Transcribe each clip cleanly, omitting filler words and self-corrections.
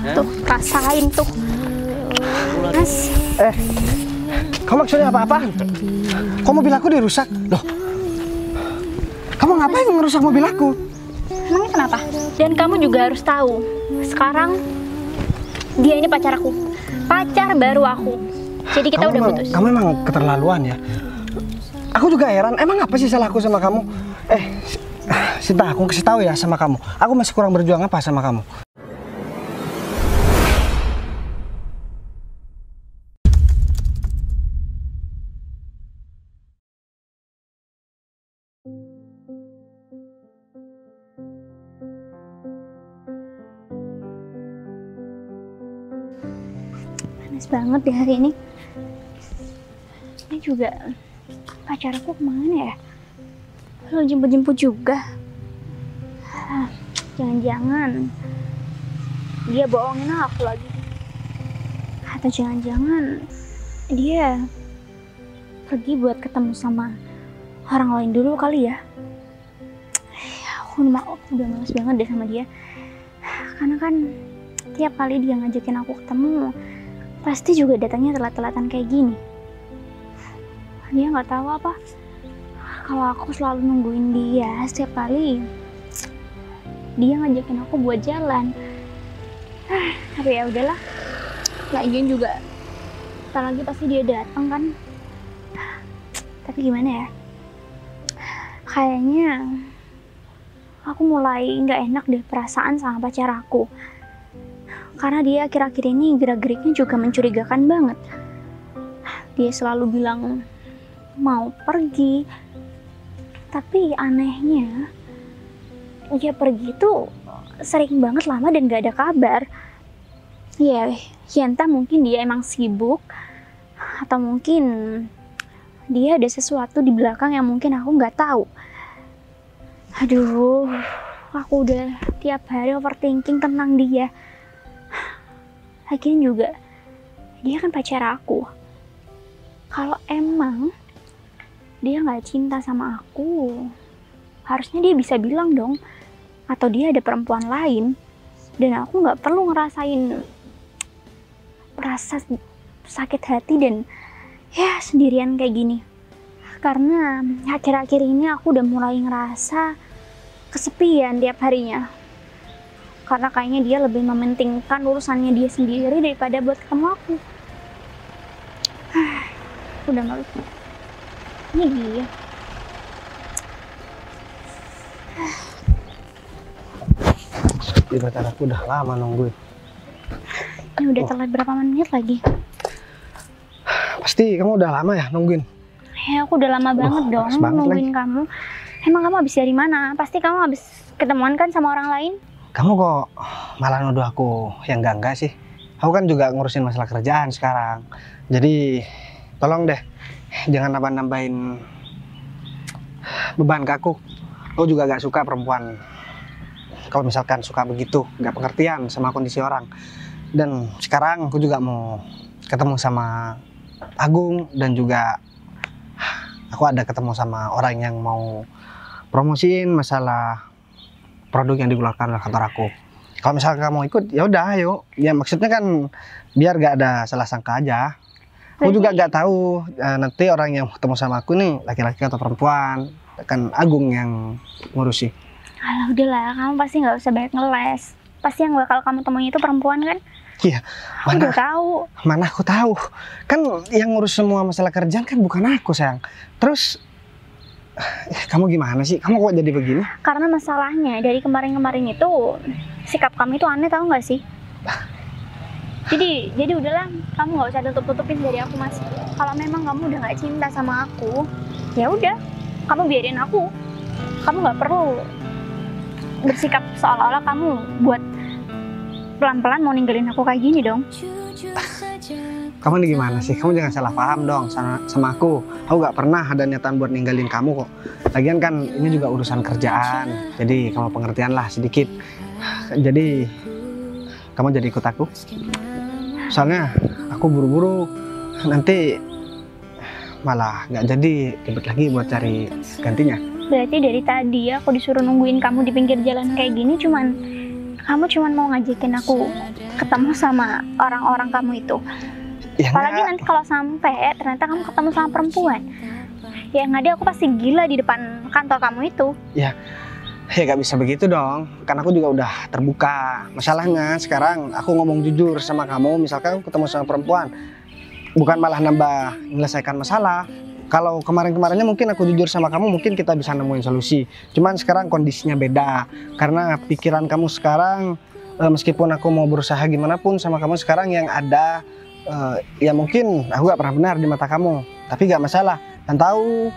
Tuh, rasain tuh. Mas. Kamu maksudnya apa-apaan? Kok mobil aku dirusak? Loh, kamu ngapain ngerusak mobil aku? Emangnya kenapa? Dan kamu juga harus tahu, sekarang dia ini pacar aku, pacar baru aku. Jadi kita udah putus. Kamu emang keterlaluan ya. Aku juga heran, emang apa sih salahku sama kamu? Sinta, aku kasih tahu ya sama kamu. Aku masih kurang berjuang apa sama kamu? Panas banget di hari ini. Ini juga pacarku kemana ya? Lo jemput-jemput juga. Jangan-jangan dia bohongin aku lagi. Atau jangan-jangan dia pergi buat ketemu sama orang lain dulu kali ya. Aku udah males banget deh sama dia. Karena kan tiap kali dia ngajakin aku ketemu, pasti juga datangnya telat-telatan kayak gini. Dia nggak tahu apa kalau aku selalu nungguin dia setiap kali dia ngajakin aku buat jalan. Tapi ya udahlah, lagian juga ntar lagi pasti dia datang kan. Tapi gimana ya, kayaknya aku mulai nggak enak deh perasaan sama pacar aku. Karena dia akhir-akhir ini gerak-geriknya juga mencurigakan banget. Dia selalu bilang mau pergi, tapi anehnya dia pergi tuh sering banget lama dan gak ada kabar. Ya entah mungkin dia emang sibuk, atau mungkin dia ada sesuatu di belakang yang mungkin aku nggak tahu. Aduh, aku udah tiap hari overthinking tentang dia. Lagian juga dia kan pacar aku. Kalau emang dia nggak cinta sama aku, harusnya dia bisa bilang dong. Atau dia ada perempuan lain, dan aku nggak perlu ngerasain rasa sakit hati dan ya sendirian kayak gini. Karena akhir-akhir ini aku udah mulai ngerasa kesepian tiap harinya. Karena kayaknya dia lebih mementingkan urusannya dia sendiri daripada buat ketemu aku. Udah males. Ini dia. Di pacar aku udah lama nungguin. Ini udah telat berapa menit lagi? Pasti kamu udah lama ya nungguin? Ya aku udah lama banget dong nungguin kamu. Emang kamu habis dari mana? Pasti kamu habis ketemuan kan sama orang lain? Kamu kok malah nuduh aku yang enggak sih? Aku kan juga ngurusin masalah kerjaan sekarang. Jadi tolong deh, jangan nambah-nambahin beban ke aku. Aku juga gak suka perempuan kalau misalkan suka begitu, gak pengertian sama kondisi orang. Dan sekarang aku juga mau ketemu sama Agung, dan juga aku ada ketemu sama orang yang mau promosiin masalah produk yang dikeluarkan oleh kantor aku. Kalau misalkan kamu ikut, ya udah ayo. Ya maksudnya kan biar gak ada salah sangka aja. Aku juga gak tahu nanti orang yang ketemu sama aku nih laki-laki atau perempuan. Kan Agung yang ngurusi. Alah udahlah, kamu pasti nggak usah banyak ngeles. Pasti yang bakal kamu temuin itu perempuan kan? Iya. Aku udah tahu. Mana aku tahu. Kan yang ngurus semua masalah kerjaan kan bukan aku, sayang. Terus kamu gimana sih? Kamu kok jadi begini? Karena masalahnya dari kemarin-kemarin itu sikap kamu itu aneh, tahu nggak sih? Jadi udahlah, kamu nggak usah tutup-tutupin dari aku, Mas. Kalau memang kamu udah nggak cinta sama aku, ya udah, kamu biarin aku. Kamu nggak perlu bersikap seolah-olah kamu buat pelan-pelan mau ninggalin aku kayak gini dong. Kamu nih gimana sih? Kamu jangan salah paham dong sama aku. Aku gak pernah ada niatan buat ninggalin kamu kok. Lagian kan ini juga urusan kerjaan. Jadi kamu pengertian lah sedikit. Jadi kamu jadi ikut aku. Soalnya aku buru-buru. Nanti malah nggak jadi ribet lagi buat cari gantinya. Berarti dari tadi aku disuruh nungguin kamu di pinggir jalan kayak gini kamu cuman mau ngajakin aku ketemu sama orang-orang kamu itu. Ya Apalagi nggak, nanti kalau sampai ternyata kamu ketemu sama perempuan. Ya nggak ada, aku pasti gila di depan kantor kamu itu. ya nggak bisa begitu dong. Kan aku juga udah terbuka. Masalahnya sekarang aku ngomong jujur sama kamu, misalkan aku ketemu sama perempuan, bukan malah nambah menyelesaikan masalah. Kalau kemarin-kemarinnya mungkin aku jujur sama kamu, mungkin kita bisa nemuin solusi. Cuman sekarang kondisinya beda. Karena pikiran kamu sekarang, meskipun aku mau berusaha gimana pun sama kamu sekarang yang ada, ya mungkin aku gak pernah benar di mata kamu. Tapi gak masalah. Dan tahu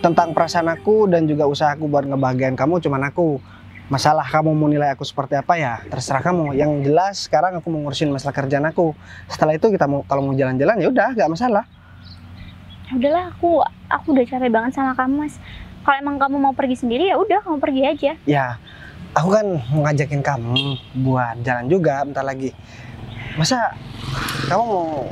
tentang perasaan aku dan juga usahaku buat ngebahagiain kamu cuman aku. Masalah kamu mau nilai aku seperti apa ya terserah kamu. Yang jelas sekarang aku mau ngurusin masalah kerjaan aku. Setelah itu kita kalau mau jalan-jalan ya udah gak masalah. Udahlah, aku udah capek banget sama kamu, Mas. Kalau emang kamu mau pergi sendiri ya udah kamu pergi aja. Ya, aku kan mau ngajakin kamu buat jalan juga bentar lagi. Masa kamu mau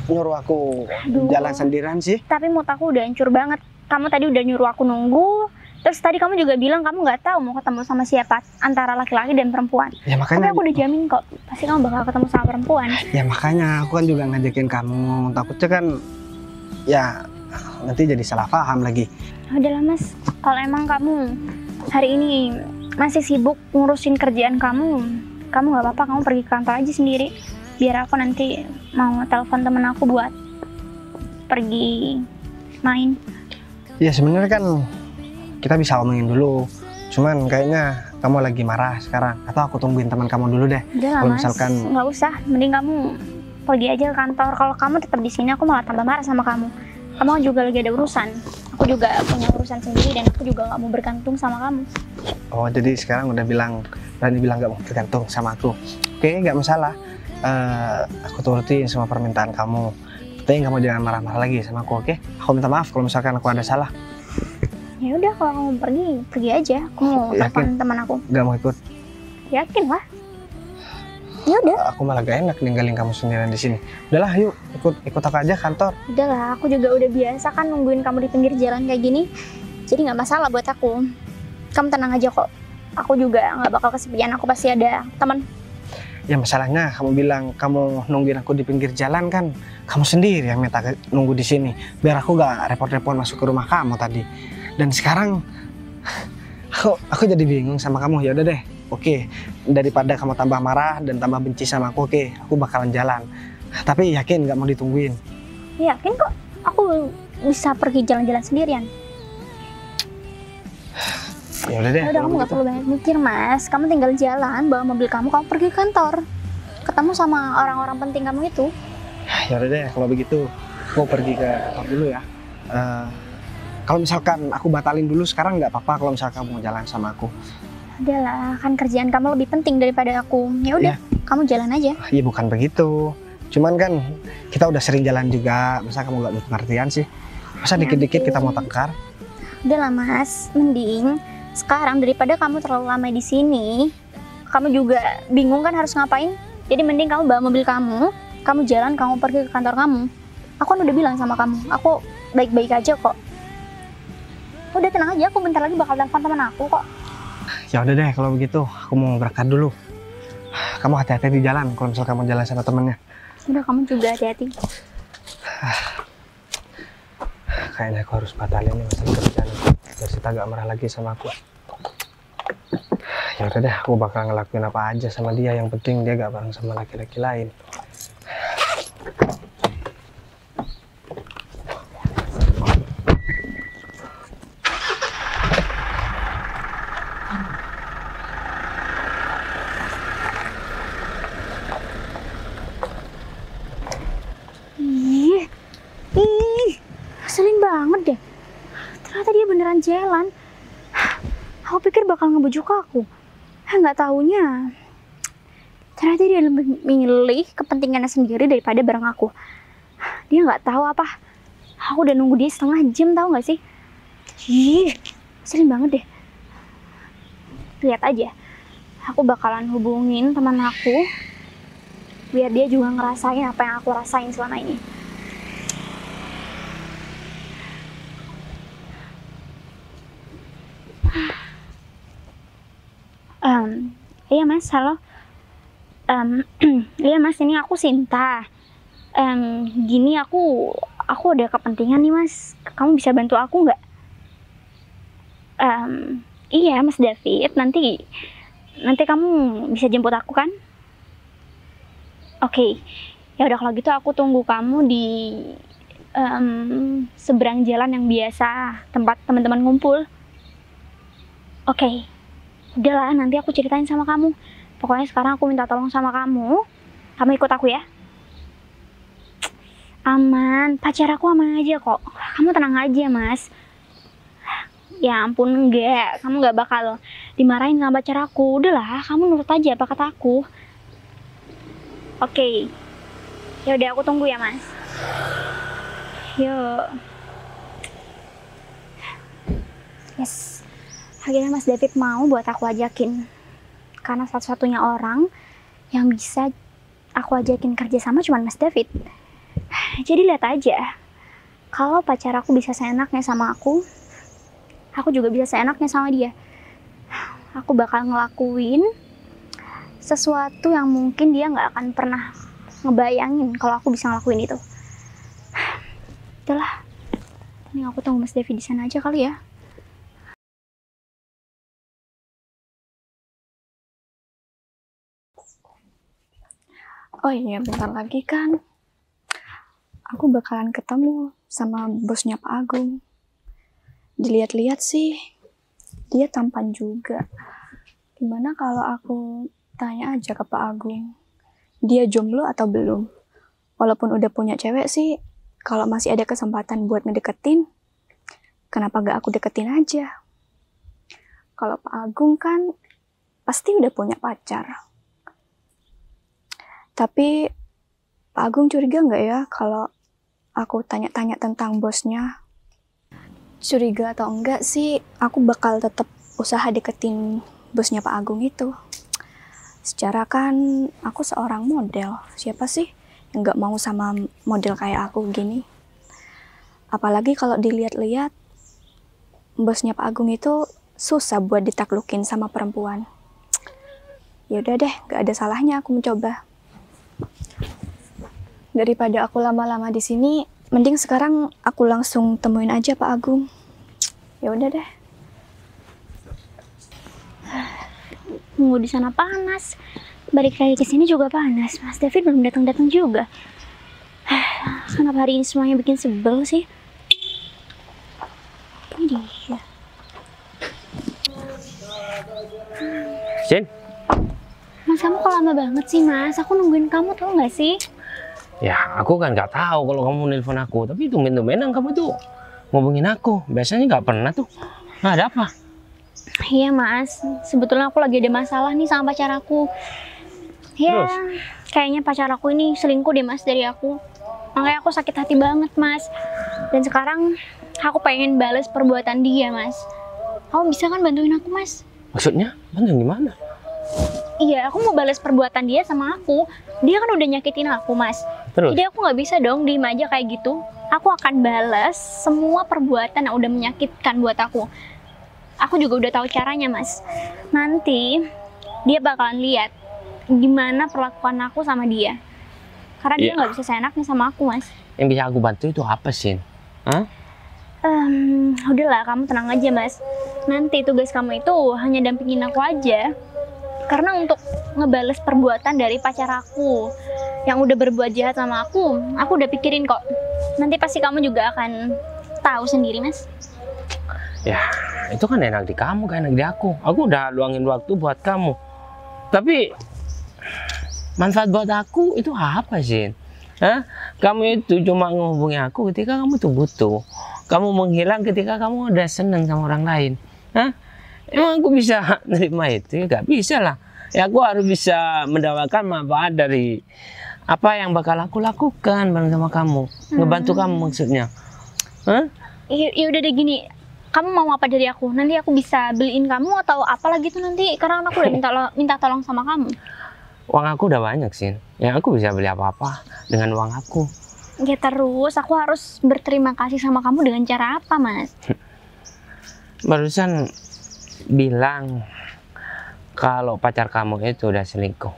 nyuruh aku jalan sendirian sih? Tapi mood aku udah hancur banget. Kamu tadi udah nyuruh aku nunggu. Terus tadi kamu juga bilang kamu nggak tahu mau ketemu sama siapa antara laki-laki dan perempuan. Ya Tapi makanya. aku udah jamin kok pasti kamu bakal ketemu sama perempuan. Ya makanya aku kan juga ngajakin kamu. Takutnya kan ya nanti jadi salah paham lagi. Udahlah Mas, kalau emang kamu hari ini masih sibuk ngurusin kerjaan kamu nggak apa-apa, kamu pergi ke kantor aja sendiri. Biar aku nanti mau telepon temen aku buat pergi main. Ya sebenarnya kan kita bisa omongin dulu. Cuman kayaknya kamu lagi marah sekarang. Atau aku tungguin teman kamu dulu deh. Udah lah Kalau Mas, misalkan nggak usah. Mending kamu pergi aja ke kantor. Kalau kamu tetap di sini, aku malah tambah marah sama kamu. Kamu juga lagi ada urusan. Aku juga punya urusan sendiri dan aku juga nggak mau bergantung sama kamu. oh jadi sekarang udah berani bilang gak mau bergantung sama aku. Oke, gak masalah. Aku turutin semua permintaan kamu. Tapi kamu jangan marah-marah lagi sama aku, oke? Aku minta maaf kalau misalkan aku ada salah. Ya udah, kalau kamu pergi aja. Aku mau telepon teman aku. Gak mau ikut? Yakin lah. Ya udah. Aku malah gak enak ninggalin kamu sendirian di sini. Udahlah, yuk ikut aku aja kantor. Udahlah, aku juga udah biasa kan nungguin kamu di pinggir jalan kayak gini. Jadi nggak masalah buat aku. Kamu tenang aja kok. Aku juga nggak bakal kesepian. Aku pasti ada teman. Ya masalahnya kamu bilang kamu nungguin aku di pinggir jalan kan. Kamu sendiri yang minta nunggu di sini. Biar aku gak repot-repot masuk ke rumah kamu tadi. Dan sekarang aku jadi bingung sama kamu. Ya udah deh. Oke, daripada kamu tambah marah dan tambah benci sama aku, oke, aku bakalan jalan. Tapi yakin gak mau ditungguin? Yakin kok. Aku bisa pergi jalan-jalan sendirian. Ya udah deh. Ya udah, kamu nggak perlu banyak mikir Mas. Kamu tinggal jalan, bawa mobil kamu pergi ke kantor. Ketemu sama orang-orang penting kamu itu. Ya udah deh, kalau begitu aku pergi ke kantor dulu ya. Kalau misalkan aku batalin dulu sekarang nggak apa-apa kalau misalkan kamu mau jalan sama aku. Udahlah, kan kerjaan kamu lebih penting daripada aku. Ya udah, kamu jalan aja. Iya bukan begitu. Cuman kan kita udah sering jalan juga. Masa kamu nggak pengertian sih? Masa dikit-dikit kita mau tengkar? Udahlah Mas, mending sekarang daripada kamu terlalu lama di sini, kamu juga bingung kan harus ngapain. Jadi mending kamu bawa mobil kamu jalan, kamu pergi ke kantor kamu. Aku kan udah bilang sama kamu, aku baik-baik aja kok. Udah tenang aja, aku bentar lagi bakal telepon teman aku kok. Ya udah deh kalau begitu, aku mau berangkat dulu. Kamu hati-hati di jalan kalau misal kamu jalan sama temennya. Udah, kamu juga hati-hati. Kayaknya aku harus batalin nih masalah kerjaan. Biar Sita gak marah lagi sama aku. Ya udah deh, aku bakal ngelakuin apa aja sama dia. Yang penting dia gak bareng sama laki-laki lain. Ngeselin banget deh. Ternyata dia beneran jalan. Aku pikir bakal ngebujuk aku. Nggak taunya ternyata dia lebih milih kepentingannya sendiri daripada bareng aku. Dia nggak tahu apa. Aku udah nunggu dia setengah jam, tahu nggak sih? Ih, ngeselin banget deh. Lihat aja. Aku bakalan hubungin teman aku biar dia juga ngerasain apa yang aku rasain selama ini. Iya mas, halo. Iya mas, ini aku Sinta. Gini aku ada kepentingan nih mas. Kamu bisa bantu aku nggak? Iya mas David, nanti kamu bisa jemput aku kan? Oke. Ya udah kalau gitu aku tunggu kamu di seberang jalan yang biasa tempat teman-teman ngumpul. Oke. Udahlah, nanti aku ceritain sama kamu. Pokoknya sekarang aku minta tolong sama kamu. Kamu ikut aku ya. Aman, pacar aku aman aja kok. Kamu tenang aja mas. Ya ampun, enggak. Kamu gak bakal dimarahin sama pacar aku. Udahlah, kamu nurut aja apa kata aku. Oke. Ya udah, aku tunggu ya mas. Yuk. Yes. Akhirnya mas David mau buat aku ajakin. Karena satu-satunya orang yang bisa aku ajakin kerja sama cuma mas David. Jadi lihat aja. Kalau pacar aku bisa seenaknya sama aku juga bisa seenaknya sama dia. Aku bakal ngelakuin sesuatu yang mungkin dia nggak akan pernah ngebayangin kalau aku bisa ngelakuin itu. Udahlah, ini aku tunggu mas David di sana aja kali ya. Oh iya, bentar lagi kan aku bakalan ketemu sama bosnya Pak Agung. Dilihat-lihat sih dia tampan juga. Gimana kalau aku tanya aja ke Pak Agung, dia jomblo atau belum? Walaupun udah punya cewek sih, kalau masih ada kesempatan buat ngedeketin, kenapa gak aku deketin aja? Kalau Pak Agung kan pasti udah punya pacar. Tapi Pak Agung curiga nggak ya kalau aku tanya-tanya tentang bosnya? Curiga atau enggak sih, aku bakal tetap usaha deketin bosnya Pak Agung itu. Secara kan aku seorang model, siapa sih yang nggak mau sama model kayak aku gini? Apalagi kalau dilihat-lihat, bosnya Pak Agung itu susah buat ditaklukin sama perempuan. Ya udah deh, nggak ada salahnya aku mencoba. Daripada aku lama-lama di sini, mending sekarang aku langsung temuin aja Pak Agung. Ya udah deh. Nunggu di sana panas, balik lagi ke sini juga panas. Mas David belum datang-datang juga. Kenapa hari ini semuanya bikin sebel sih? Ini dia. Sin? Mas, kamu kok lama banget sih mas? Aku nungguin kamu, tau gak sih? Ya, aku kan nggak tahu kalau kamu nelpon aku. Tapi tumben-tumbenan kamu tuh ngubungin aku. Biasanya nggak pernah tuh. Nah, ada apa? Iya mas, sebetulnya aku lagi ada masalah nih sama pacar aku. Ya, Terus? kayaknya pacar aku ini selingkuh deh mas dari aku. Makanya aku sakit hati banget mas. Dan sekarang aku pengen bales perbuatan dia mas. Kamu bisa kan bantuin aku mas? Maksudnya? Bantuin gimana? Iya, aku mau balas perbuatan dia sama aku. Dia kan udah nyakitin aku mas. Terus? Jadi aku nggak bisa dong diem aja kayak gitu. Aku akan balas semua perbuatan yang udah menyakitkan buat aku. Aku juga udah tahu caranya mas. Nanti dia bakalan lihat gimana perlakuan aku sama dia. Karena dia nggak bisa seenaknya sama aku mas. Yang bisa aku bantu itu apa, Sin? Hah? Udahlah, kamu tenang aja mas. Nanti tugas kamu itu hanya dampingin aku aja. Karena untuk ngebales perbuatan dari pacar aku yang udah berbuat jahat sama aku udah pikirin kok. Nanti pasti kamu juga akan tahu sendiri mas. Ya, itu kan enak di kamu, kan enak di aku. Aku udah luangin waktu buat kamu. Tapi manfaat buat aku itu apa, Sin? Hah? Kamu itu cuma menghubungi aku ketika kamu tuh butuh. Kamu menghilang ketika kamu udah seneng sama orang lain. Hah? Emang aku bisa nerima itu? Gak bisa lah. Ya aku harus bisa mendapatkan manfaat dari apa yang bakal aku lakukan bareng sama kamu. Ngebantu kamu maksudnya. Hah? Ya udah deh gini. Kamu mau apa dari aku? Nanti aku bisa beliin kamu atau apa lagi tuh nanti, karena aku udah minta tolong sama kamu. Uang aku udah banyak, Sin. Ya aku bisa beli apa-apa dengan uang aku. Ya terus aku harus berterima kasih sama kamu dengan cara apa, Mas? Barusan bilang kalau pacar kamu itu udah selingkuh,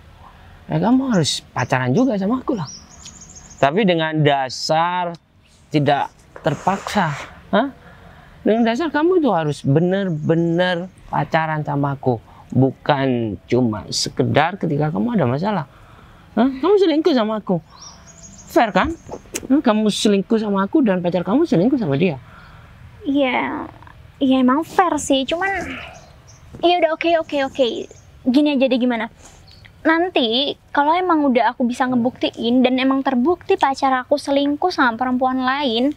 ya kamu harus pacaran juga sama aku lah. Tapi dengan dasar tidak terpaksa. Hah? Dengan dasar kamu itu harus benar-benar pacaran sama aku. Bukan cuma sekedar ketika kamu ada masalah. Hah? Kamu selingkuh sama aku. Fair kan? Kamu selingkuh sama aku dan pacar kamu selingkuh sama dia. Iya, iya emang fair sih. Cuman, ya udah oke. Gini aja deh gimana? Nanti kalau emang udah aku bisa ngebuktiin dan emang terbukti pacar aku selingkuh sama perempuan lain,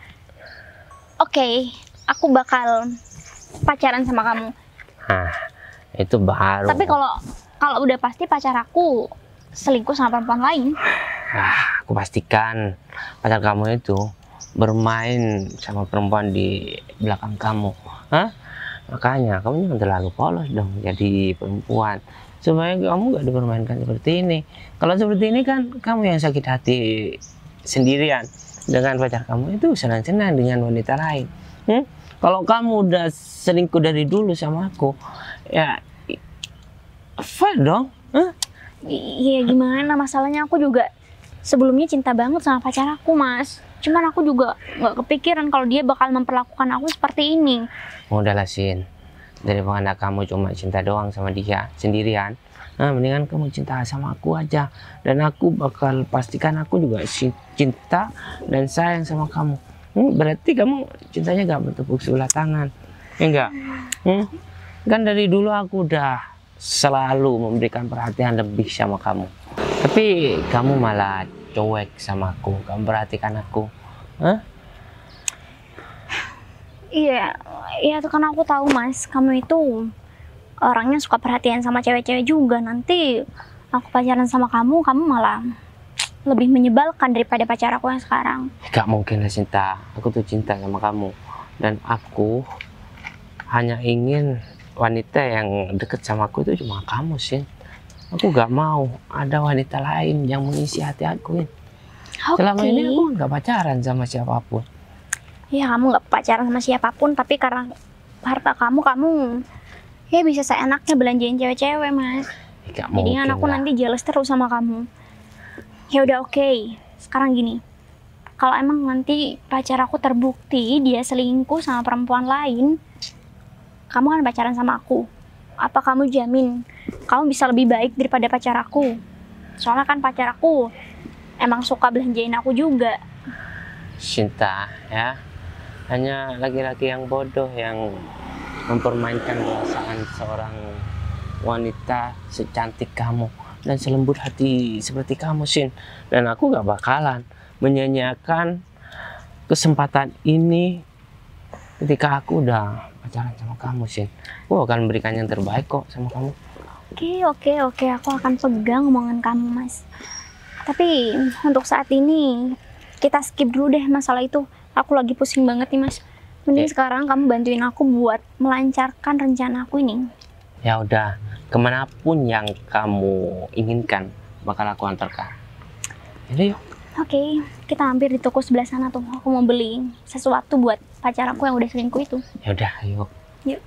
oke, aku bakal pacaran sama kamu. Nah, itu baru. Tapi kalau udah pasti pacar aku selingkuh sama perempuan lain, aku pastikan pacar kamu itu bermain sama perempuan di belakang kamu. Hah? Makanya kamu jangan terlalu polos dong jadi perempuan, supaya kamu gak dipermainkan seperti ini. Kalau seperti ini kan kamu yang sakit hati sendirian, dengan pacar kamu itu senang-senang dengan wanita lain. Kalau kamu udah selingkuh dari dulu sama aku, ya fair dong. iya gimana, masalahnya aku juga sebelumnya cinta banget sama pacar aku, Mas. Cuman aku juga nggak kepikiran kalau dia bakal memperlakukan aku seperti ini. Udahlah Sin, daripada kamu cuma cinta doang sama dia sendirian, mendingan kamu cinta sama aku aja. Dan aku bakal pastikan aku juga cinta dan sayang sama kamu. Berarti kamu cintanya gak bertepuk sebelah tangan, ya enggak? Kan dari dulu aku udah selalu memberikan perhatian lebih sama kamu, tapi kamu malah cuek sama aku, kamu perhatikan aku. Iya tuh kan aku tahu, Mas, kamu itu orangnya suka perhatian sama cewek-cewek juga. Nanti aku pacaran sama kamu malah lebih menyebalkan daripada pacar aku yang sekarang. Gak mungkin lah Cinta, aku tuh cinta sama kamu. Dan aku hanya ingin wanita yang deket sama aku itu cuma kamu, Sin. Aku gak mau ada wanita lain yang mengisi hati aku. Selama ini aku gak pacaran sama siapapun. Ya kamu gak pacaran sama siapapun, tapi karena harta kamu ya bisa seenaknya belanjain cewek-cewek, Mas. Jadi kan aku nanti jealous terus sama kamu. Ya udah oke. Sekarang gini, kalau emang nanti pacar aku terbukti dia selingkuh sama perempuan lain, kamu kan pacaran sama aku. Apa kamu jamin kamu bisa lebih baik daripada pacar aku? Soalnya kan pacar aku emang suka belanjain aku juga. Cinta ya, hanya laki-laki yang bodoh yang mempermainkan perasaan seorang wanita secantik kamu dan selembut hati seperti kamu, Sin. Dan aku gak bakalan menyanyiakan kesempatan ini ketika aku udah pacaran sama kamu, Sin. Aku akan memberikan yang terbaik kok sama kamu. Oke, aku akan pegang omongan kamu, Mas. Tapi untuk saat ini kita skip dulu deh masalah itu. Aku lagi pusing banget nih, Mas. Mending sekarang kamu bantuin aku buat melancarkan rencana aku ini. Ya udah, kemanapun yang kamu inginkan bakal aku antarkan. Jadi yuk. Oke, kita hampir di toko sebelah sana tuh. Aku mau beli sesuatu buat pacar aku yang udah selingkuh itu. Ya udah, ayo. Yuk.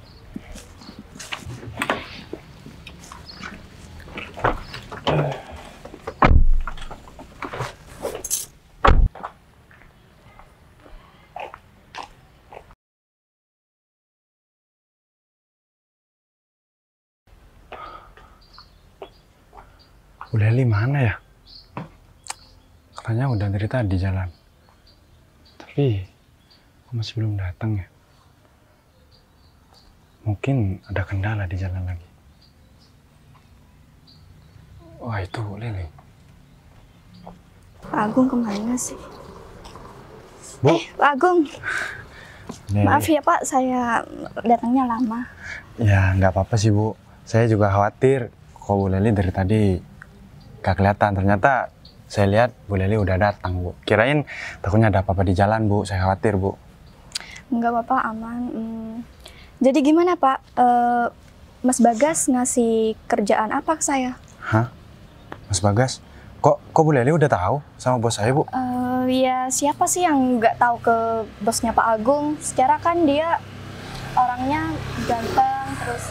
Bu Leli mana ya? Katanya udah dari tadi jalan. Tapi kok masih belum datang ya? Mungkin ada kendala di jalan lagi. Wah, itu Bu Leli. Pak Agung kemana sih? Bu. Pak Agung. Leli. Maaf ya Pak, saya datangnya lama. Ya, nggak apa-apa sih Bu. Saya juga khawatir kok Bu Leli dari tadi gak kelihatan. Ternyata saya lihat Bu Leli udah datang, Bu. Kirain takutnya ada apa-apa di jalan, Bu. Saya khawatir, Bu. Enggak Bapak, aman. Jadi gimana Pak? Mas Bagas ngasih kerjaan apa ke saya? Hah? Mas Bagas? Kok Bu Leli udah tahu sama bos saya, Bu? Ya siapa sih yang nggak tahu ke bosnya Pak Agung? Secara kan dia orangnya ganteng, terus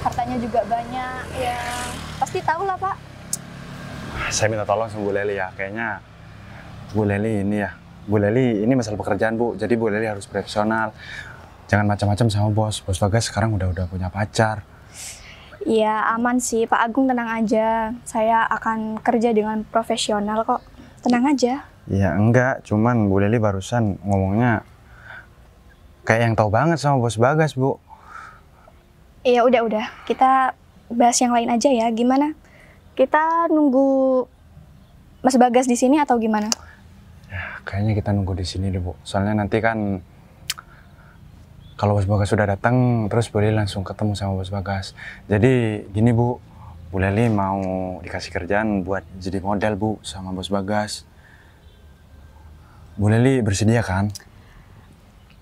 hartanya juga banyak, ya pasti tahu lah Pak. Saya minta tolong sama Bu Leli ya, kayaknya Bu Leli ini masalah pekerjaan Bu, jadi Bu Leli harus profesional. Jangan macam-macam sama bos. Bos Bagas sekarang udah punya pacar. Iya aman sih Pak Agung, tenang aja. Saya akan kerja dengan profesional kok. Tenang aja. Ya enggak, cuman Bu Leli barusan ngomongnya kayak yang tahu banget sama Bos Bagas Bu. Iya udah. Kita bahas yang lain aja ya. Gimana? Kita nunggu Mas Bagas di sini atau gimana? Ya, kayaknya kita nunggu di sini deh Bu. Soalnya nanti kan kalau Bos Bagas sudah datang, terus Bu Leli langsung ketemu sama Bos Bagas. Jadi gini Bu Leli mau dikasih kerjaan buat jadi model Bu sama Bos Bagas. Bu Leli bersedia kan?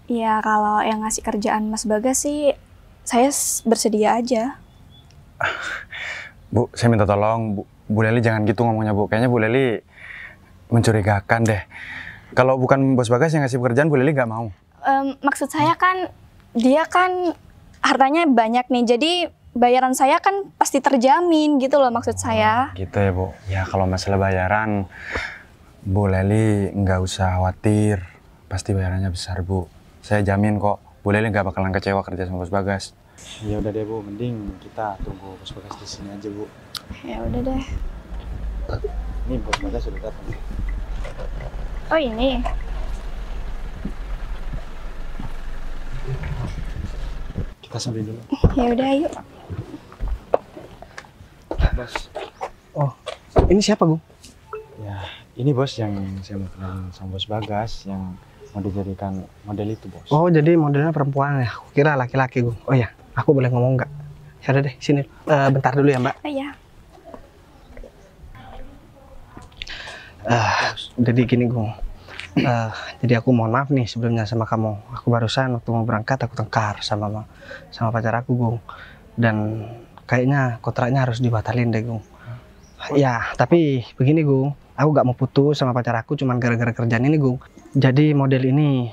Iya, kalau yang ngasih kerjaan Mas Bagas sih, saya bersedia aja. Bu, saya minta tolong, Bu Leli jangan gitu ngomongnya Bu. Kayaknya Bu Leli mencurigakan deh. Kalau bukan Bos Bagas yang ngasih pekerjaan, Bu Leli nggak mau. Maksud saya kan, dia kan hartanya banyak nih, jadi bayaran saya kan pasti terjamin gitu loh maksud saya. Gitu ya Bu. Ya kalau masalah bayaran, Bu Leli nggak usah khawatir. Pasti bayarannya besar Bu. Saya jamin kok, Bu Leli nggak bakalan kecewa kerja sama Bos Bagas. Ya udah deh Bu, mending kita tunggu Bos Bagas di sini aja Bu. Ya udah deh. Ini Bos Bagas sudah datang. Oh ini. Kita sambil dulu. Ya udah yuk. Bos. Oh, ini siapa Gung? Ya, ini Bos yang saya mau kenalin sama Bos Bagas yang mau dijadikan model itu Bos. Oh, jadi modelnya perempuan ya? Aku kira laki-laki Gung. Oh ya, aku boleh ngomong nggak? Ya udah deh, sini. Bentar dulu ya Mbak. Iya. Jadi gini Gung. Jadi aku mohon maaf nih sebelumnya sama kamu. Aku barusan waktu mau berangkat aku tengkar sama pacar aku Gung. Dan kayaknya kontraknya harus dibatalin deh Gung. Ya, tapi begini Gung. Aku gak mau putus sama pacar aku cuman gara-gara kerjaan ini Gung. Jadi model ini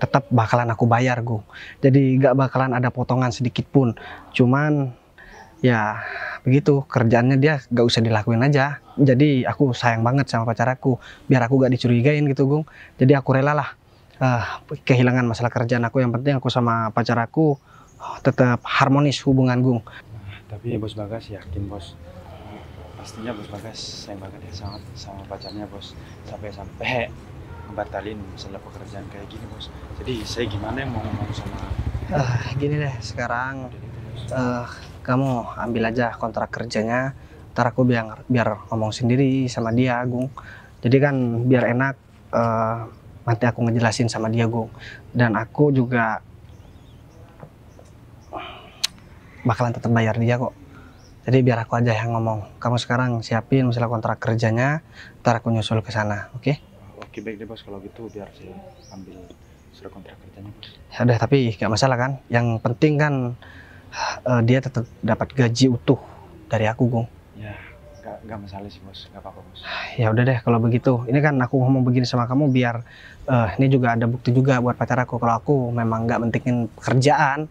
tetap bakalan aku bayar Gung. Jadi gak bakalan ada potongan sedikit pun. Cuman ya begitu, kerjaannya dia gak usah dilakuin aja. Jadi aku sayang banget sama pacar aku, biar aku gak dicurigain gitu Gung. Jadi aku rela lah kehilangan masalah kerjaan aku. Yang penting aku sama pacar aku tetap harmonis hubungan Gung. Tapi Bos Bagas yakin Bos, pastinya Bos Bagas sayang banget ya sama pacarnya Bos, sampai ngebatalin masalah pekerjaan kayak gini Bos. Jadi saya gimana yang mau ngomong sama Gini deh, sekarang kamu ambil aja kontrak kerjanya, ntar aku biar ngomong sendiri sama dia Gung. Jadi kan biar enak, nanti aku ngejelasin sama dia Gung. Dan aku juga bakalan tetap bayar dia kok. Jadi biar aku aja yang ngomong. Kamu sekarang siapin masalah kontrak kerjanya, ntar aku nyusul ke sana, oke? Oke baik deh Bos, kalau gitu biar saya ambil surat kontrak kerjanya Bos. Ya udah, tapi nggak masalah kan? Yang penting kan dia tetap dapat gaji utuh dari aku Gung. Ya nggak masalah sih Bos, nggak apa-apa Bos. Ya udah deh kalau begitu. Ini kan aku ngomong begini sama kamu biar ini juga ada bukti juga buat pacar aku kalau aku memang nggak mentingin pekerjaan.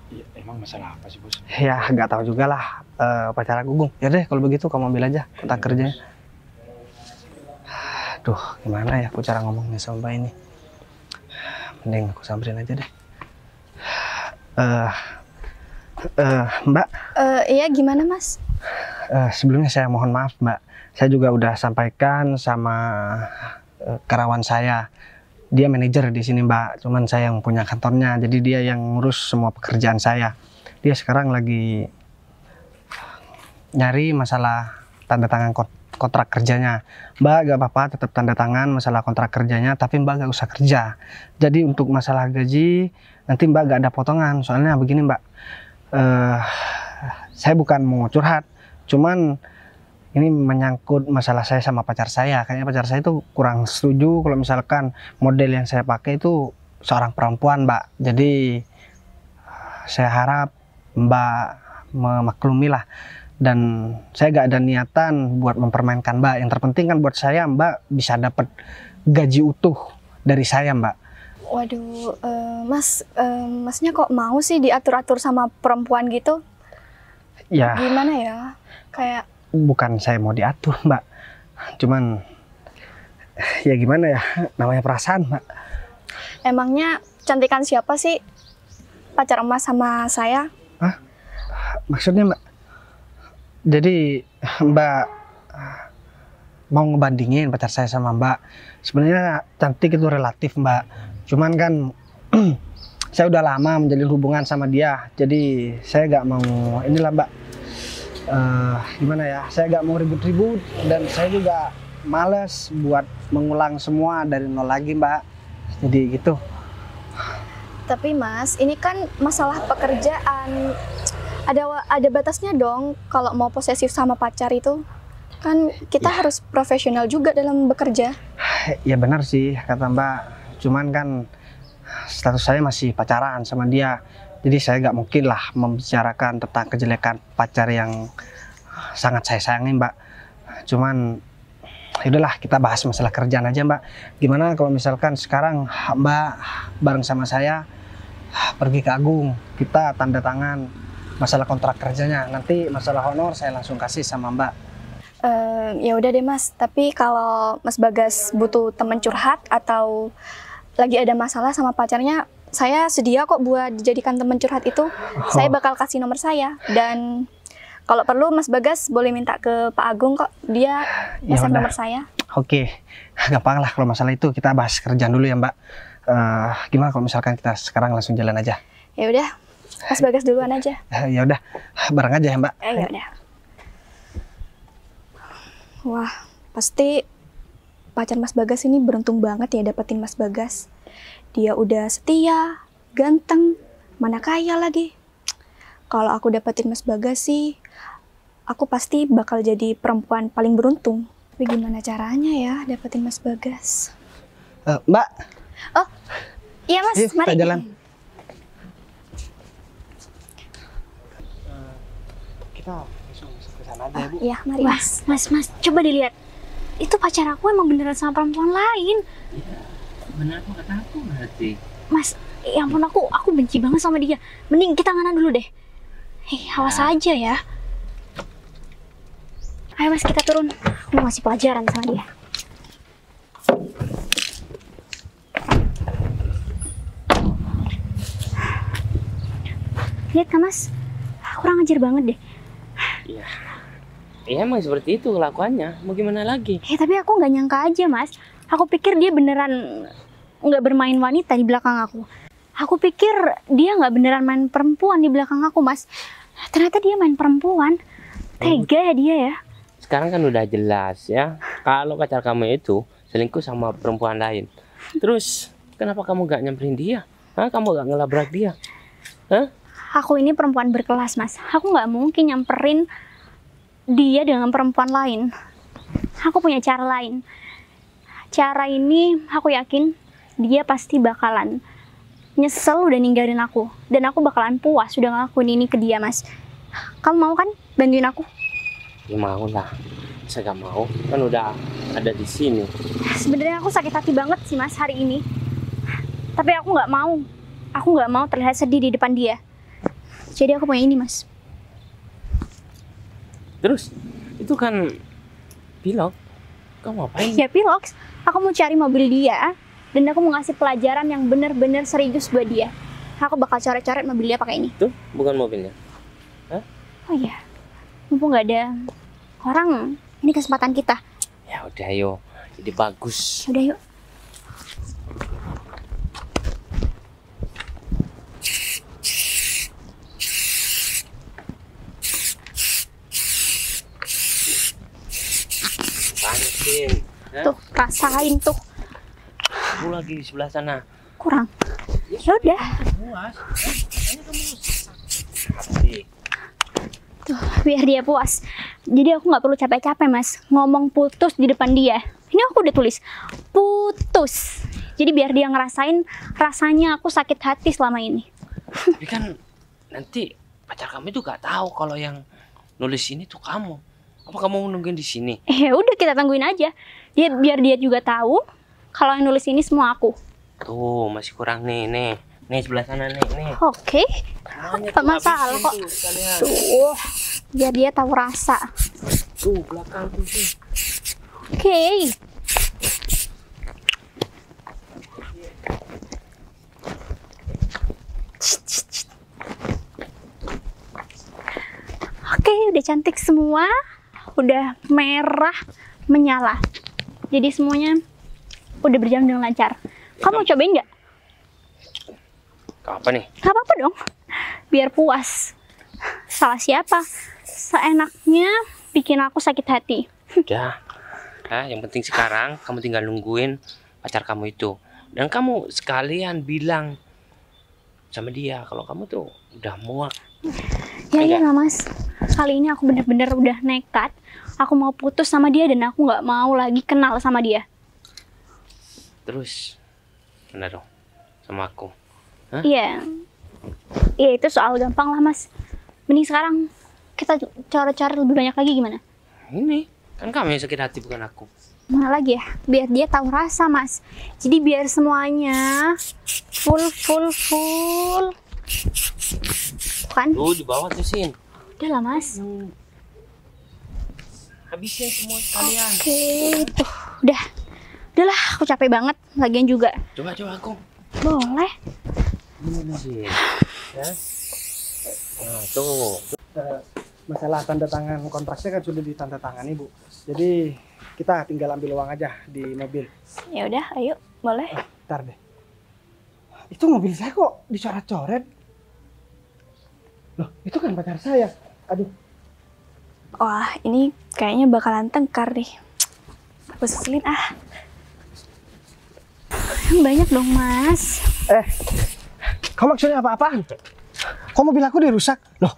Ya, emang masalah apa sih Bos? Ya nggak tahu juga lah pacar aku Gung. Ya deh kalau begitu kamu ambil aja kontrak kerjanya. Aduh, gimana ya aku cara ngomongnya sama Mbak ini? Mending aku samperin aja deh. Mbak. Iya gimana Mas? Sebelumnya saya mohon maaf Mbak. Saya juga udah sampaikan sama karyawan saya. Dia manajer di sini Mbak. Cuman saya yang punya kantornya. Jadi dia yang ngurus semua pekerjaan saya. Dia sekarang lagi nyari masalah tanda tangan kontrak kerjanya. Mbak gak apa-apa tetap tanda tangan masalah kontrak kerjanya, tapi Mbak gak usah kerja. Jadi untuk masalah gaji nanti Mbak gak ada potongan. Soalnya begini Mbak, saya bukan mau curhat, cuman ini menyangkut masalah saya sama pacar saya. Kayaknya pacar saya itu kurang setuju kalau misalkan model yang saya pakai itu seorang perempuan Mbak. Jadi saya harap Mbak memaklumi lah. Dan saya gak ada niatan buat mempermainkan Mbak. Yang terpenting kan buat saya Mbak bisa dapat gaji utuh dari saya Mbak. Waduh, Masnya kok mau sih diatur-atur sama perempuan gitu? Ya, Gimana ya? Kayak bukan saya mau diatur, Mbak. Cuman, ya gimana ya, namanya perasaan, Mbak. emangnya cantikan siapa sih pacar emas sama saya? Maksudnya, Mbak, jadi Mbak mau ngebandingin pacar saya sama Mbak. Sebenarnya cantik itu relatif, Mbak. Cuman kan saya udah lama menjalin hubungan sama dia. Jadi saya gak mau inilah, Mbak. Gimana ya? Saya gak mau ribut-ribut dan saya juga males buat mengulang semua dari nol lagi, Mbak. Jadi gitu. Tapi Mas, ini kan masalah pekerjaan. Ada batasnya dong kalau mau posesif sama pacar itu. Kan kita harus profesional juga dalam bekerja. Ya benar sih kata Mbak. Cuman kan status saya masih pacaran sama dia. Jadi saya gak mungkin lah membicarakan tentang kejelekan pacar yang sangat saya sayangi, Mbak. Cuman yaudahlah, kita bahas masalah kerjaan aja, Mbak. Gimana kalau misalkan sekarang Mbak bareng sama saya pergi ke Agung, kita tanda tangan masalah kontrak kerjanya. Nanti masalah honor saya langsung kasih sama Mbak. Ya udah deh Mas, tapi kalau Mas Bagas butuh teman curhat atau lagi ada masalah sama pacarnya, saya sedia kok buat dijadikan teman curhat itu. Saya bakal kasih nomor saya, dan kalau perlu Mas Bagas boleh minta ke Pak Agung kok, dia Ya SMS udah. nomor saya. Oke, gampang lah kalau masalah itu. Kita bahas kerjaan dulu ya, Mbak. Gimana kalau misalkan kita sekarang langsung jalan aja? Ya udah, Mas Bagas duluan aja. Ya udah, bareng aja ya, Mbak. Ya udah. Wah, pasti pacar Mas Bagas ini beruntung banget ya dapetin Mas Bagas. Dia udah setia, ganteng, mana kaya lagi. Kalau aku dapetin Mas Bagas sih, aku pasti bakal jadi perempuan paling beruntung. Tapi gimana caranya ya dapetin Mas Bagas? Mbak, Iya Mas, yuk mari. kita jalan. Kita langsung masuk ke sana aja ya, Bu. Iya, mari Mas. Mas, coba dilihat. Itu pacar aku emang beneran sama perempuan lain. Benar apa kata aku berarti? Mas, ya ampun, aku benci banget sama dia. Mending kita nganan dulu deh. Hei, awas aja ya. Ayo Mas, kita turun. Aku mau ngasih pelajaran sama dia. Lihat kan Mas, kurang ajar banget deh. Iya. Ya emang seperti itu kelakuannya. Mau gimana lagi? Tapi aku nggak nyangka aja Mas. Aku pikir dia beneran nggak bermain wanita di belakang aku. Aku pikir dia nggak beneran main perempuan di belakang aku Mas. Ternyata dia main perempuan. Tega ya dia ya. Sekarang kan udah jelas ya. Kalau pacar kamu itu selingkuh sama perempuan lain. Terus kenapa kamu gak nyamperin dia? Hah? Kamu gak ngelabrak dia? Hah? Aku ini perempuan berkelas Mas. Aku nggak mungkin nyamperin dia dengan perempuan lain. Aku punya cara lain. Cara ini aku yakin dia pasti bakalan nyesel udah ninggalin aku. Dan aku bakalan puas udah ngelakuin ini ke dia Mas. Kamu mau kan bantuin aku? Ya mau lah. Saya gak mau. Kan udah ada di sini. Sebenarnya aku sakit hati banget sih Mas hari ini. Tapi aku nggak mau. Aku nggak mau terlihat sedih di depan dia. Jadi aku punya ini Mas. Terus itu kan pilok. Kamu ngapain? Ya Pilox, aku mau cari mobil dia. Dan aku mau ngasih pelajaran yang bener-bener serius buat dia. Aku bakal coret-coret mobil dia pakai ini. Tuh, bukan mobilnya. Oh iya, mumpung nggak ada orang, ini kesempatan kita. Ya udah ayo. Jadi bagus. Udah yuk. Banyak Sin. Tuh, rasain tuh. Aku lagi di sebelah sana. Kurang. Ya udah. Puas. Kayaknya kamu sakit. Tuh, biar dia puas. Jadi aku nggak perlu capek-capek Mas ngomong putus di depan dia. Ini aku udah tulis putus. Jadi biar dia ngerasain rasanya aku sakit hati selama ini. Tapi kan nanti pacar kamu itu gak tahu kalau yang nulis ini tuh kamu. Apa kamu mau nungguin di sini? Ya udah, kita tungguin aja. Biar dia juga tahu kalau yang nulis ini semua aku. Tuh masih kurang nih. Nih sebelah sana nih. Oke, Semuanya Tak tuh masalah habisin kok. tuh sekalian. Tuh, biar dia tahu rasa. Tuh belakang tuh sih. Oke. Oke, udah cantik semua. Udah merah menyala. Jadi semuanya udah berjalan dengan lancar. Kamu mau cobain nggak? Apa nih? Gak apa-apa dong. Biar puas. Salah siapa? Seenaknya bikin aku sakit hati. Udah. Nah, yang penting sekarang kamu tinggal nungguin pacar kamu itu. Dan kamu sekalian bilang sama dia kalau kamu tuh udah muak. Ya Enggak. iya Mas. Kali ini aku bener-bener udah nekat. Aku mau putus sama dia dan aku nggak mau lagi kenal sama dia. Terus mana dong sama aku? Hah? Iya. Iya itu soal gampang lah Mas. Mending sekarang kita cara-cara lebih banyak lagi gimana? Ini kan kamu yang sakit hati bukan aku. Mana lagi ya? Biar dia tahu rasa Mas. Jadi biar semuanya full. Kan? Tuh di bawah tuh Sin. Udah lah Mas. Habisin semua sekalian. Oke, tuh udah. Udahlah, aku capek banget. Lagian juga. Coba aku. Boleh. Ini sih. Ya. Nah, tuh. Masalah tanda tangan kontraknya kan sudah ditandatangani, Bu. Jadi kita tinggal ambil uang aja di mobil. Ya udah, ayo, boleh. Ntar deh. Itu mobil saya kok dicoret-coret? Loh, itu kan pacar saya. Aduh, Wah, ini kayaknya bakalan tengkar deh. Aku seselin ah. Banyak dong, Mas. kamu maksudnya apa-apaan? Kok mobil aku dirusak? Loh,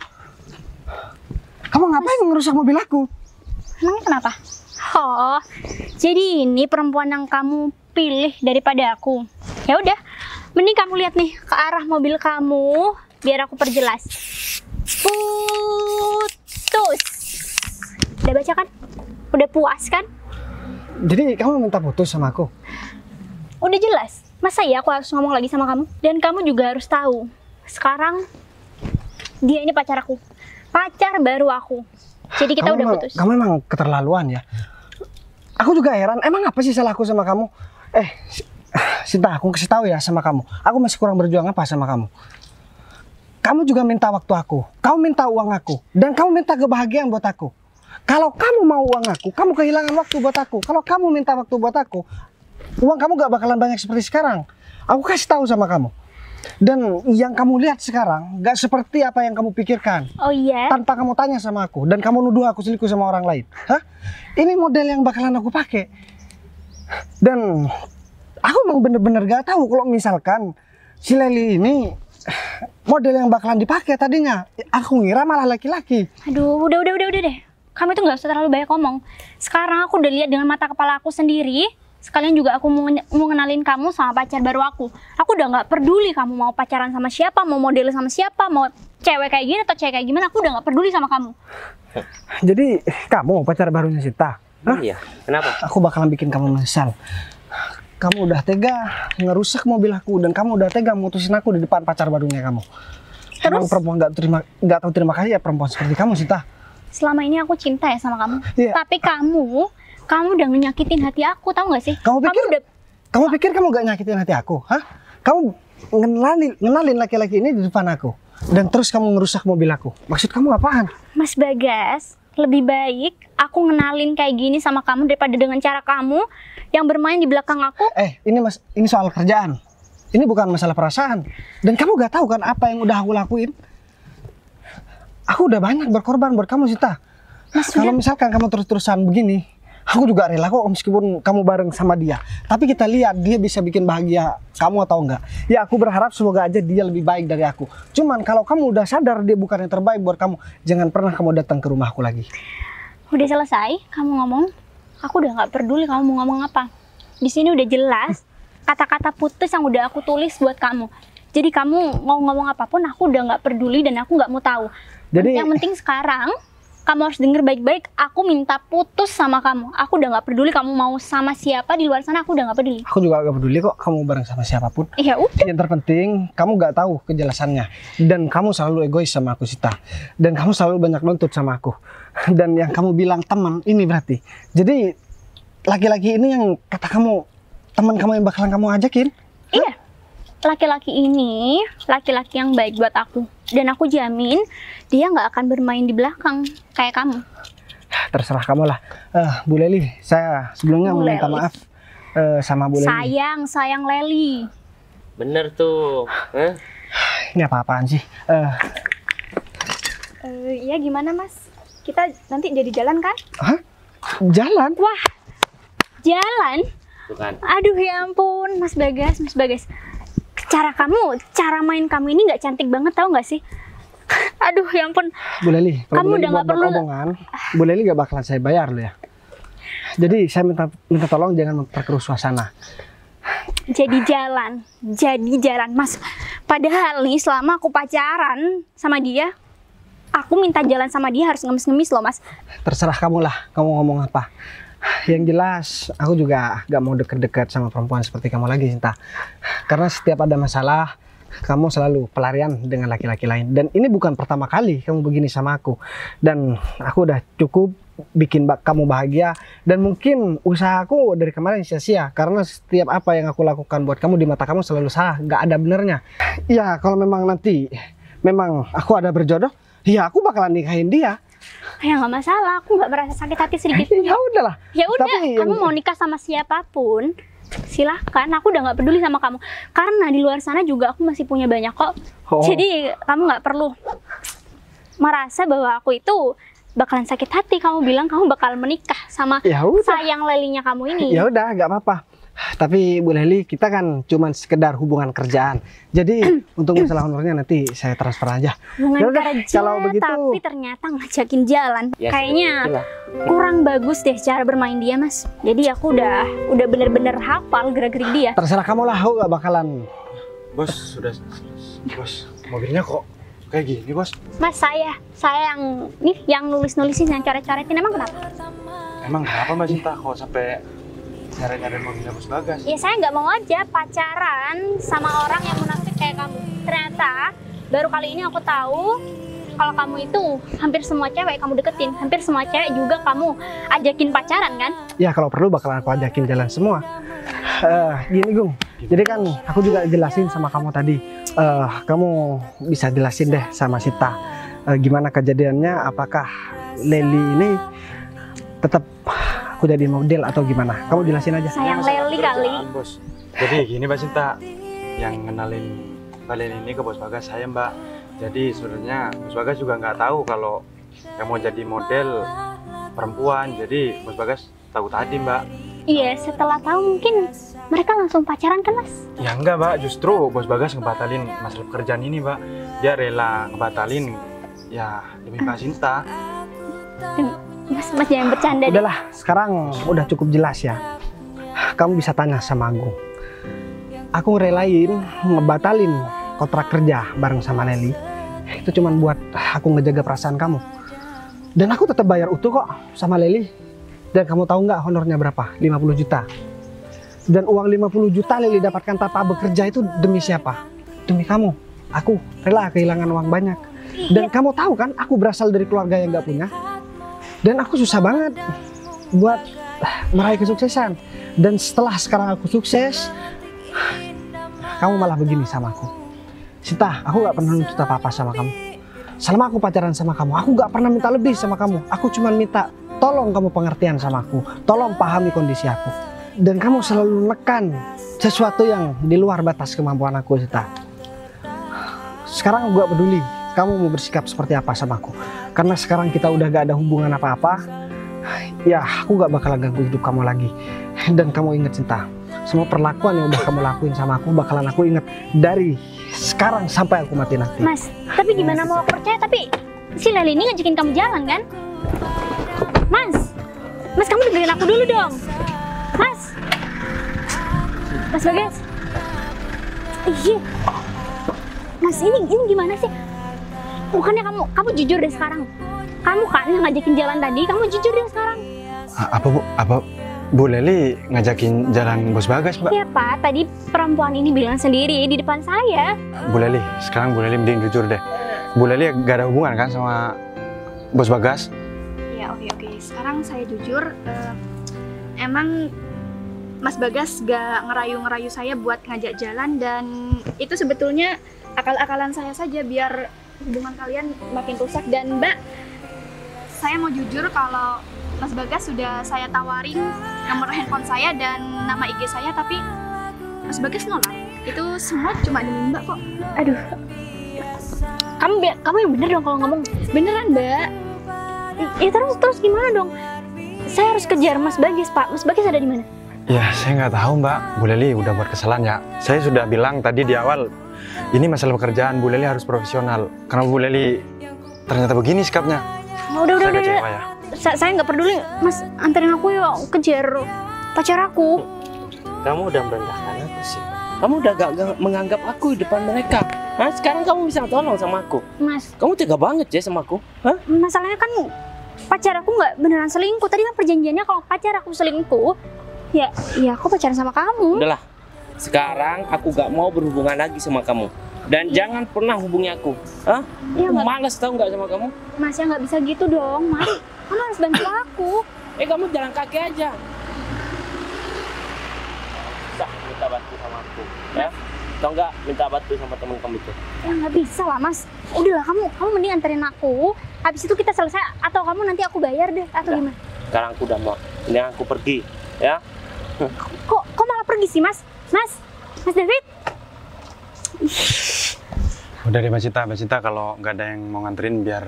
kamu ngapain ngerusak mobil aku? Emangnya kenapa? Oh, jadi ini perempuan yang kamu pilih daripada aku. Ya udah, mending kamu lihat nih ke arah mobil kamu, biar aku perjelas. Putus. Udah baca kan? Udah puas kan? Jadi kamu minta putus sama aku? Udah jelas. Masa ya aku harus ngomong lagi sama kamu? Dan kamu juga harus tahu. Sekarang dia ini pacar aku. Pacar baru aku. Jadi kita udah putus. Kamu emang keterlaluan ya. Aku juga heran, emang apa sih salahku sama kamu? Sinta, aku kasih tahu ya sama kamu. Aku masih kurang berjuang apa sama kamu? Kamu juga minta waktu aku, kamu minta uang aku, dan kamu minta kebahagiaan buat aku. Kalau kamu mau uang aku, kamu kehilangan waktu buat aku. Kalau kamu minta waktu buat aku, uang kamu gak bakalan banyak seperti sekarang. Aku kasih tahu sama kamu. Dan yang kamu lihat sekarang gak seperti apa yang kamu pikirkan. Oh iya? Tanpa kamu tanya sama aku dan kamu nuduh aku selingkuh sama orang lain. Hah? Ini model yang bakalan aku pakai. Dan aku emang bener-bener gak tahu kalau misalkan si Leli ini model yang bakalan dipakai tadinya. Aku ngira malah laki-laki. Aduh, udah deh. Kamu itu nggak usah terlalu banyak ngomong. Sekarang aku udah lihat dengan mata kepala aku sendiri. Sekalian juga aku mau ngenalin kamu sama pacar baru aku. Aku udah nggak peduli kamu mau pacaran sama siapa, mau model sama siapa, mau cewek kayak gini atau cewek kayak gimana. Aku udah nggak peduli sama kamu. Jadi kamu pacar barunya Sinta? Hah? Iya. Kenapa? Aku bakalan bikin kamu menyesal. Kamu udah tega ngerusak mobil aku dan kamu udah tega mutusin aku di depan pacar barunya kamu. Emang perempuan nggak tahu terima kasih ya perempuan seperti kamu Sinta? Selama ini aku cinta ya sama kamu. Iya. Tapi kamu udah nyakitin hati aku, tahu nggak sih? Kamu pikir kamu gak nyakitin hati aku? Hah? Kamu ngenalin laki-laki ini di depan aku dan terus kamu ngerusak mobil aku. Maksud kamu apaan? Mas Bagas, lebih baik aku ngenalin kayak gini sama kamu daripada dengan cara kamu yang bermain di belakang aku. Ini soal kerjaan. Ini bukan masalah perasaan. Dan kamu gak tahu kan apa yang udah aku lakuin? Aku udah banyak berkorban buat kamu, Sita. Kalau misalkan kamu terus-terusan begini, aku juga rela kok meskipun kamu bareng sama dia. Tapi kita lihat dia bisa bikin bahagia kamu atau enggak. Ya aku berharap semoga aja dia lebih baik dari aku. Cuman kalau kamu udah sadar dia bukan yang terbaik buat kamu, jangan pernah kamu datang ke rumahku lagi. Udah selesai kamu ngomong, aku udah nggak peduli kamu mau ngomong apa. Di sini udah jelas kata-kata putus yang udah aku tulis buat kamu. Jadi kamu mau ngomong apapun aku udah nggak peduli dan aku nggak mau tahu. Jadi yang penting sekarang kamu harus denger baik-baik. Aku minta putus sama kamu. Aku udah nggak peduli kamu mau sama siapa di luar sana. Aku udah nggak peduli. Aku juga gak peduli kok kamu bareng sama siapapun. Ya udah. Yang terpenting kamu gak tahu kejelasannya. Dan kamu selalu egois sama aku, Sita. Dan kamu selalu banyak nuntut sama aku. Dan yang kamu bilang teman, ini berarti. Jadi laki-laki ini yang kata kamu teman kamu yang bakalan kamu ajakin. Iya. Laki-laki ini laki-laki yang baik buat aku. Dan aku jamin dia nggak akan bermain di belakang kayak kamu. Terserah kamu lah. Bu Leli, saya sebelumnya Bu mau minta Leli. maaf sama Bu Leli. Sayang Leli. Bener tuh. Ini apa-apaan sih? Ya gimana Mas? Kita nanti jadi jalan kan? Hah? Jalan? Wah, jalan? Bukan. Aduh ya ampun, Mas Bagas. Cara main kamu ini nggak cantik banget, tau nggak sih? Aduh ya ampun. Bu Leli, kalau Kamu Bu Leli udah nggak buat perlu. omongan, Bu Leli gak bakalan saya bayar loh ya. Jadi saya minta tolong jangan memperkeruh suasana. Jadi jalan, Mas. Padahal nih selama aku pacaran sama dia, aku minta jalan sama dia harus ngemis-ngemis loh, Mas. Terserah kamu lah, kamu ngomong apa. Yang jelas, aku juga gak mau deket-deket sama perempuan seperti kamu lagi, Cinta. Karena setiap ada masalah, kamu selalu pelarian dengan laki-laki lain. Dan ini bukan pertama kali kamu begini sama aku. Dan aku udah cukup bikin kamu bahagia. Dan mungkin usahaku dari kemarin sia-sia. Karena setiap apa yang aku lakukan buat kamu di mata kamu selalu salah. Gak ada benernya. Ya, kalau memang nanti memang aku ada berjodoh, ya aku bakalan nikahin dia. Ya nggak masalah, aku nggak merasa sakit hati sedikit pun. Ya udahlah. Ya udah, Tapi kamu mau nikah sama siapapun, silahkan. Aku udah nggak peduli sama kamu. Karena di luar sana juga aku masih punya banyak kok. Oh. Jadi kamu nggak perlu merasa bahwa aku itu bakalan sakit hati. Kamu bilang kamu bakal menikah sama Ya udah. sayang lelinya kamu ini. Ya udah, nggak apa-apa. Tapi Bu Leli, kita kan cuman sekedar hubungan kerjaan. Jadi untuk masalah honornya nanti saya transfer aja. Hubungan Yaudah, kerja, kalau begitu. tapi ternyata ngajakin jalan. Ya, Kayaknya itulah. kurang bagus deh cara bermain dia, Mas. Jadi aku udah bener-bener hafal gerak-gerik dia. Terserah kamu lah, aku nggak bakalan. Bos, sudah. Bos, mobilnya kok kayak gini, Bos? Mas, saya yang nulis-nulisin, yang coret-coretin, emang kenapa? Emang kenapa Mbak Cinta kok sampai nyari-nyari mobilnya Bos Bagas? Ya saya nggak mau aja pacaran sama orang yang munafik kayak kamu. Ternyata baru kali ini aku tahu kalau kamu itu hampir semua cewek kamu deketin, hampir semua cewek juga kamu ajakin pacaran kan? Ya kalau perlu bakalan aku ajakin jalan semua. Gini Gung, jadi kan aku juga jelasin sama kamu tadi. Kamu bisa jelasin deh sama Sita. Gimana kejadiannya? Apakah Leli ini tetap aku jadi model atau gimana? Kamu jelasin aja. Sayang Leli kali. Bos. Jadi gini Mbak Cinta, yang ngenalin Mbak Leli ini ke Bos Bagas saya Mbak. Jadi sebenarnya Bos Bagas juga nggak tahu kalau yang mau jadi model perempuan. Jadi Bos Bagas tahu tadi Mbak. Iya, setelah tahu mungkin mereka langsung pacaran kan, Mas? Ya enggak Mbak, justru Bos Bagas ngebatalin masalah pekerjaan ini Mbak. Dia rela ngebatalin ya demi Mbak Cinta. Mas jangan bercanda deh. Udahlah, sekarang udah cukup jelas ya. Kamu bisa tanya sama Agung. Aku relain ngebatalin kontrak kerja bareng sama Leli. Itu cuman buat aku ngejaga perasaan kamu. Dan aku tetap bayar utuh kok sama Leli. Dan kamu tahu nggak honornya berapa? 50 juta. Dan uang 50 juta Leli dapatkan tanpa bekerja itu demi siapa? Demi kamu. Aku rela kehilangan uang banyak. Dan kamu tahu kan, aku berasal dari keluarga yang nggak punya. Dan aku susah banget buat meraih kesuksesan. Dan setelah sekarang aku sukses, kamu malah begini sama aku. Sita, aku gak pernah nuntut apa-apa sama kamu. Selama aku pacaran sama kamu, aku gak pernah minta lebih sama kamu. Aku cuma minta tolong kamu pengertian sama aku. Tolong pahami kondisi aku. Dan kamu selalu menekan sesuatu yang di luar batas kemampuan aku, Sita. Sekarang aku gak peduli kamu mau bersikap seperti apa sama aku. Karena sekarang kita udah gak ada hubungan apa-apa. Ya, aku gak bakalan ganggu hidup kamu lagi. Dan kamu ingat, Cinta, semua perlakuan yang udah kamu lakuin sama aku bakalan aku ingat dari sekarang sampai aku mati nanti. Mas, tapi gimana mau aku percaya? Tapi si Leli ini ngajakin kamu jalan kan? Mas, kamu dengerin aku dulu dong. Mas Bagas. Iya. Mas, ini gimana sih? Bukannya kamu jujur deh sekarang. Kamu kan yang ngajakin jalan tadi, kamu jujur deh sekarang. Apa Bu? Apa Bu Leli ngajakin jalan Bos Bagas, Mbak? Iya Pak, tadi perempuan ini bilang sendiri di depan saya. Bu Leli, sekarang Bu Leli mending jujur deh. Bu Leli gak ada hubungan kan sama Bos Bagas? Ya oke. Sekarang saya jujur, emang Mas Bagas gak ngerayu-ngerayu saya buat ngajak jalan, dan itu sebetulnya akal-akalan saya saja biar hubungan kalian makin rusak. Dan Mbak, saya mau jujur kalau Mas Bagas sudah saya tawarin nomor handphone saya dan nama IG saya, tapi Mas Bagas nolak. Itu semua cuma demi Mbak kok. Aduh, kamu yang bener dong kalau ngomong. Beneran Mbak? Ya terus gimana dong? Saya harus kejar Mas Bagas, Pak. Mas Bagas ada di mana? Ya, saya nggak tahu Mbak. Bu Leli udah buat kesalahan ya. Saya sudah bilang tadi di awal, ini masalah pekerjaan. Bu Leli harus profesional. Karena Bu Leli ternyata begini sikapnya. Udah. Ya. Saya nggak peduli, Mas. Anterin aku yuk kejar pacar aku. Kamu udah merendahkan aku sih. Kamu udah gak menganggap aku di depan mereka. Hah? Sekarang kamu bisa tolong sama aku. Mas, Kamu tega banget ya sama aku. Hah? masalahnya kan pacar aku nggak beneran selingkuh. Tadi kan perjanjiannya kalau pacar aku selingkuh, ya aku pacaran sama kamu. Udahlah. Sekarang aku gak mau berhubungan lagi sama kamu. Dan jangan pernah hubungi aku. Hah? Iya, Aku nggak- malas tau nggak sama kamu? Mas, ya nggak bisa gitu dong, Mas. Kamu harus bantu aku. Kamu jalan kaki aja. Bisa minta bantu sama aku, ya? Atau enggak minta bantu sama teman kamu itu? Ya nggak bisa lah, Mas. Udahlah, kamu mending anterin aku. Habis itu kita selesai, atau kamu nanti aku bayar deh, atau gimana? Sekarang aku udah mau. Ini aku pergi, ya? Kok malah pergi sih, Mas? Mas David? Udah deh Mbak Cinta kalau nggak ada yang mau nganterin biar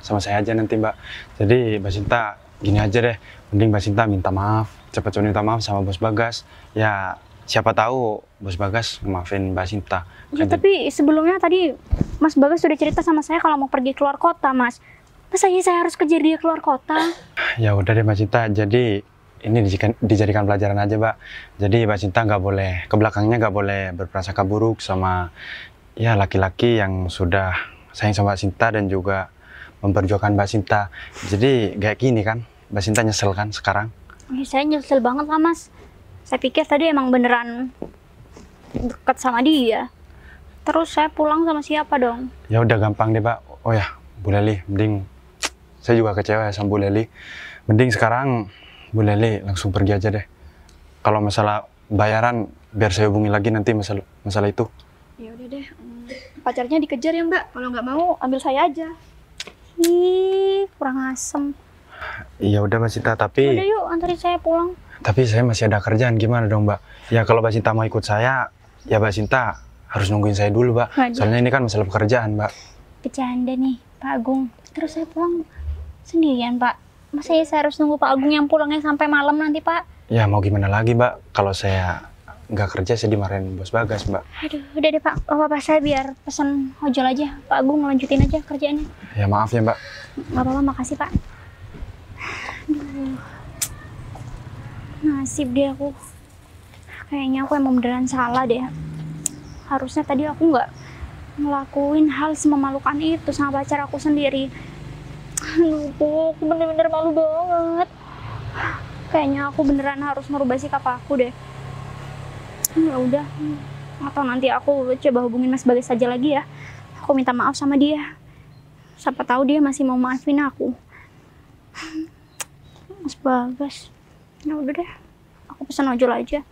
sama saya aja nanti Mbak. Jadi Mbak Cinta gini aja deh, mending Mbak Cinta minta maaf, cepet minta maaf sama Bos Bagas. Ya siapa tahu Bos Bagas maafin Mbak Cinta. Ya, Kan tapi sebelumnya tadi Mas Bagas sudah cerita sama saya kalau mau pergi keluar kota, Mas. Masa iya saya harus kejar dia keluar kota? Ya udah deh Mbak Cinta, jadi ini dijadikan pelajaran aja Mbak. Jadi Mbak Cinta nggak boleh, ke belakangnya nggak boleh berprasangka buruk sama ya laki-laki yang sudah sayang sama Mbak Cinta dan juga memperjuangkan Mbak Cinta. Jadi kayak gini kan, Mbak Cinta nyesel kan sekarang? Ya, saya nyesel banget lah, Mas. Saya pikir tadi emang beneran dekat sama dia. Terus saya pulang sama siapa dong? Ya udah gampang deh Mbak. Oh ya, Bu Leli, mending saya juga kecewa ya sama Bu Leli. Mending sekarang Bu Leli langsung pergi aja deh. Kalau masalah bayaran biar saya hubungi lagi nanti masalah itu. Ya udah deh, pacarnya dikejar ya Mbak. Kalau nggak mau ambil saya aja. Ih, kurang asem. Iya udah Mbak Cinta, tapi Udah yuk, anterin saya pulang. saya masih ada kerjaan, gimana dong Mbak? Ya kalau Mbak Cinta mau ikut saya, ya Mbak Cinta harus nungguin saya dulu Mbak. Waduh. Soalnya ini kan masalah pekerjaan Mbak. Bercanda nih, Pak Agung. Terus saya pulang sendirian, Pak. Masa ya saya harus nunggu Pak Agung yang pulangnya sampai malam nanti, Pak? Ya mau gimana lagi Mbak, kalau saya nggak kerja saya dimarahin Bos Bagas Mbak. Aduh, udah deh Pak. Apa-apa saya biar pesan ojol aja. Pak Agung lanjutin aja kerjaannya. Ya maaf ya Mbak. Gak apa-apa, makasih Pak. Aduh. Nasib deh aku. Kayaknya aku emang beneran salah deh. Harusnya tadi aku nggak ngelakuin hal sememalukan itu sama pacar aku sendiri. Aduh, aku bener-bener malu banget. Kayaknya aku beneran harus merubah sikap aku deh. Ya udah, atau nanti aku coba hubungin Mas Bagas aja lagi ya. Aku minta maaf sama dia. Siapa tahu dia masih mau maafin aku. Mas Bagas, ya udah deh, aku pesan ojol aja.